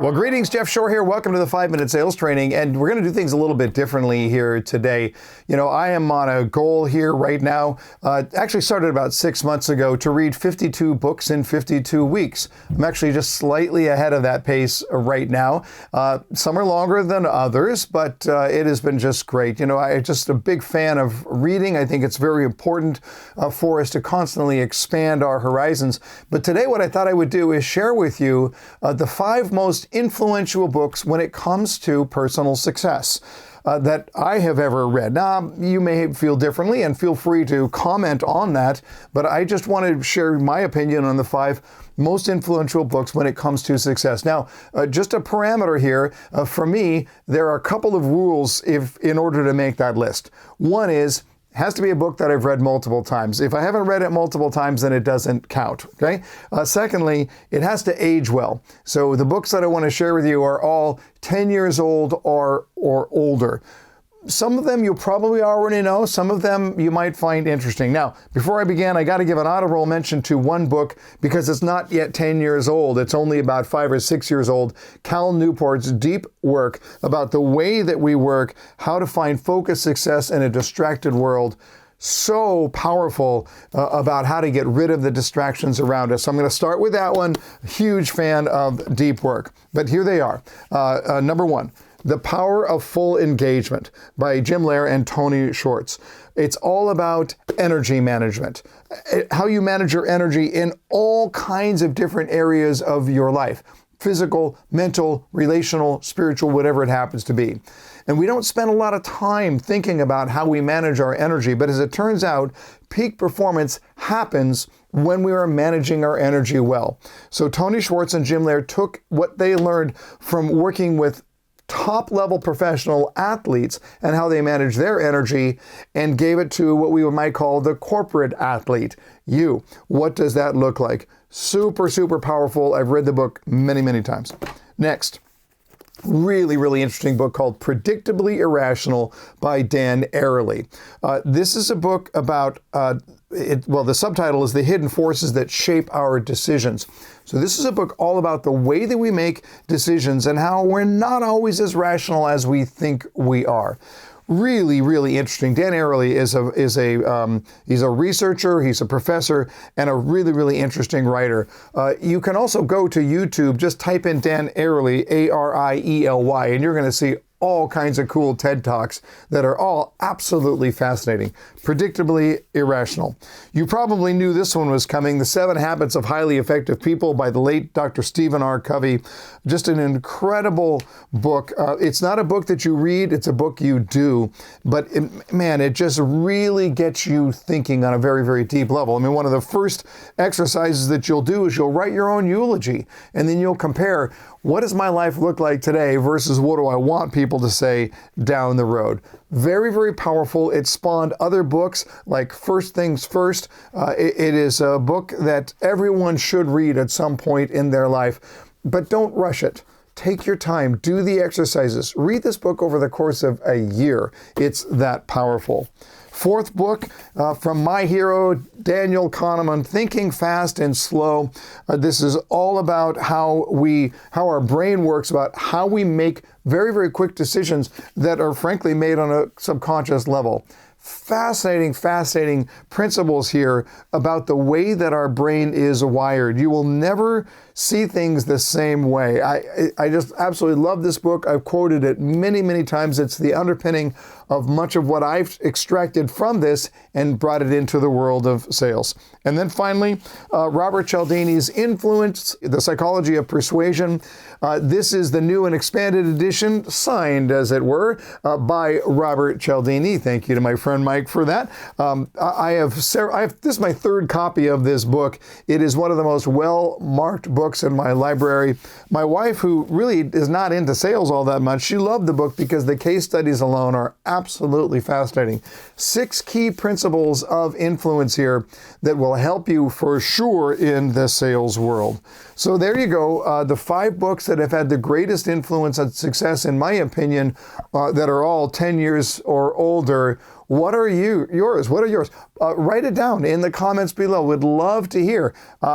Well, greetings, Jeff Shore here. Welcome to the 5-Minute Sales Training, and we're going to do things a little bit differently here today. You know, I am on a goal here right now, actually started about 6 months ago, to read 52 books in 52 weeks. I'm actually just slightly ahead of that pace right now. Some are longer than others, but it has been just great. You know, I'm just a big fan of reading. I think it's very important for us to constantly expand our horizons. But today what I thought I would do is share with you the 5 most influential books when it comes to personal success that I have ever read. Now, you may feel differently, and feel free to comment on that, but I just wanted to share my opinion on the 5 most influential books when it comes to success. Now, just a parameter here, for me, there are a couple of rules in order to make that list. One is, has to be a book that I've read multiple times. If I haven't read it multiple times, then it doesn't count, okay? Secondly, it has to age well. So the books that I want to share with you are all 10 years old or older. Some of them you probably already know. Some of them you might find interesting. Now, before I begin, I got to give an honorable mention to one book because it's not yet 10 years old. It's only about 5 or 6 years old. Cal Newport's deep work about the way that we work, how to find focused success in a distracted world. So powerful about how to get rid of the distractions around us. So I'm going to start with that one. Huge fan of deep work. But here they are. Number 1. The Power of Full Engagement by Jim Loehr and Tony Schwartz. It's all about energy management, how you manage your energy in all kinds of different areas of your life, physical, mental, relational, spiritual, whatever it happens to be. And we don't spend a lot of time thinking about how we manage our energy, but as it turns out, peak performance happens when we are managing our energy well. So Tony Schwartz and Jim Loehr took what they learned from working with top-level professional athletes and how they manage their energy and gave it to what we might call the corporate athlete. You. What does that look like? Super, super powerful. I've read the book many, many times. Next. Really interesting book called Predictably Irrational by Dan Ariely. This is a book about, the subtitle is The Hidden Forces That Shape Our Decisions. So this is a book all about the way that we make decisions and how we're not always as rational as we think we are. Really interesting. Dan Ariely he's a researcher, he's a professor, and a really interesting writer. You can also go to YouTube, just type in Dan Ariely, A-R-I-E-L-Y, and you're going to see all kinds of cool TED Talks that are all absolutely fascinating. Predictably Irrational. You probably knew this one was coming, The 7 Habits of Highly Effective People by the late Dr. Stephen R. Covey. Just an incredible book. It's not a book that you read, it's a book you do. But it just really gets you thinking on a very deep level. I mean, one of the first exercises that you'll do is you'll write your own eulogy, and then you'll compare, what does my life look like today versus what do I want people to say down the road? Very powerful. It spawned other books like First Things First. It is a book that everyone should read at some point in their life, but don't rush it. Take your time, do the exercises. Read this book over the course of a year. It's that powerful. 4th book from my hero, Daniel Kahneman, Thinking Fast and Slow. This is all about how our brain works, about how we make very quick decisions that are frankly made on a subconscious level. Fascinating principles here about the way that our brain is wired. You will never see things the same way. I just absolutely love this book. I've quoted it many times. It's the underpinning of much of what I've extracted from this and brought it into the world of sales. And then finally, Robert Cialdini's Influence, The Psychology of Persuasion. This is the new and expanded edition, signed, as it were, by Robert Cialdini. Thank you to my friend Mike for that. This is my 3rd copy of this book. It is one of the most well-marked books in my library. My wife, who really is not into sales all that much, she loved the book because the case studies alone are absolutely fascinating. 6 key principles of influence here that will help you for sure in the sales world. So there you go. The 5 books that have had the greatest influence on success success, in my opinion, that are all 10 years or older. What are yours? What are yours? Write it down in the comments below. Would love to hear.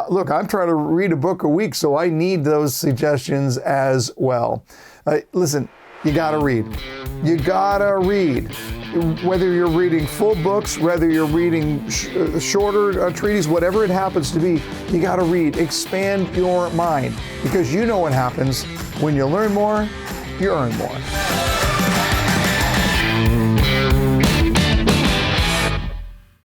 Look, I'm trying to read a book a week, so I need those suggestions as well. Listen, you gotta read. You gotta read. Whether you're reading full books, whether you're reading shorter treatises, whatever it happens to be, you gotta read. Expand your mind, because you know what happens when you learn more, you earn more.